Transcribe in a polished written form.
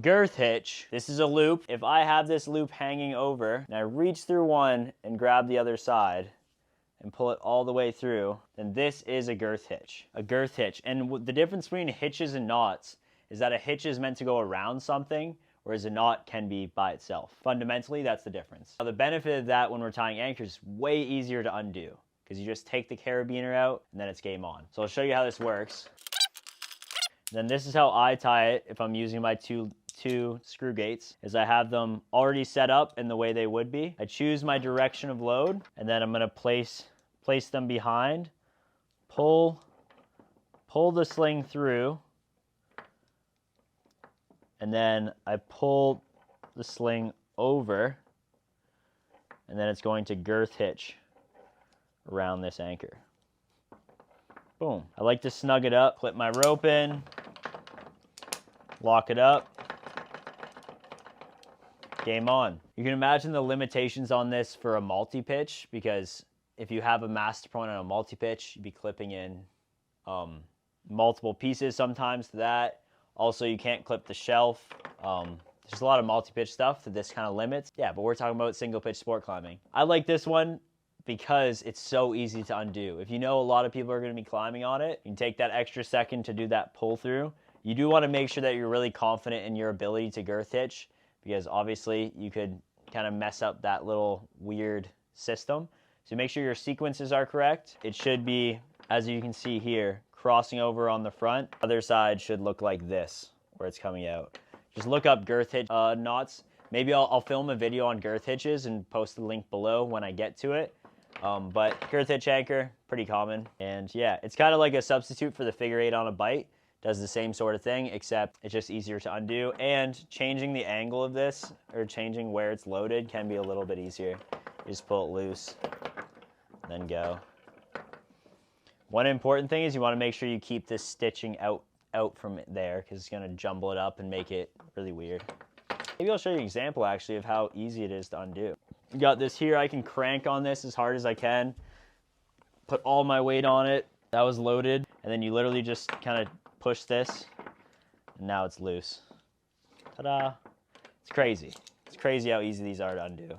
Girth hitch. This is a loop. If I have this loop hanging over and I reach through one and grab the other side and pull it all the way through, then this is a girth hitch. A girth hitch. And the difference between hitches and knots is that a hitch is meant to go around something, whereas a knot can be by itself. Fundamentally, that's the difference. Now, the benefit of that when we're tying anchors is way easier to undo because you just take the carabiner out and then it's game on. So I'll show you how this works. Then this is how I tie it if I'm using my two screw gates, is I have them already set up in the way they would be. I choose my direction of load, and then I'm gonna place them behind, pull the sling through, and then I pull the sling over, and then it's going to girth hitch around this anchor. Boom. I like to snug it up, clip my rope in, lock it up, game on. You can imagine the limitations on this for a multi-pitch, because if you have a master point on a multi-pitch, you'd be clipping in multiple pieces sometimes to that. Also, you can't clip the shelf. There's a lot of multi-pitch stuff that this kind of limits. Yeah, but we're talking about single pitch sport climbing. I like this one because it's so easy to undo. If you know a lot of people are going to be climbing on it, you can take that extra second to do that pull through. You do want to make sure that you're really confident in your ability to girth hitch, because obviously you could kind of mess up that little weird system. So make sure your sequences are correct. It should be, as you can see here, crossing over on the front. Other side should look like this, where it's coming out. Just look up girth hitch knots. Maybe I'll film a video on girth hitches and post the link below when I get to it. But girth hitch anchor, pretty common. And yeah, it's kind of like a substitute for the figure eight on a bite. Does the same sort of thing, except it's just easier to undo. And changing the angle of this, or changing where it's loaded, can be a little bit easier. You just pull it loose, then go. One important thing is you want to make sure you keep this stitching out from there, because it's going to jumble it up and make it really weird. Maybe I'll show you an example actually of how easy it is to undo. You got this here. I can crank on this as hard as I can, put all my weight on it. That was loaded, and then you literally just kind of push this, and now it's loose. Ta-da! It's crazy. It's crazy how easy these are to undo.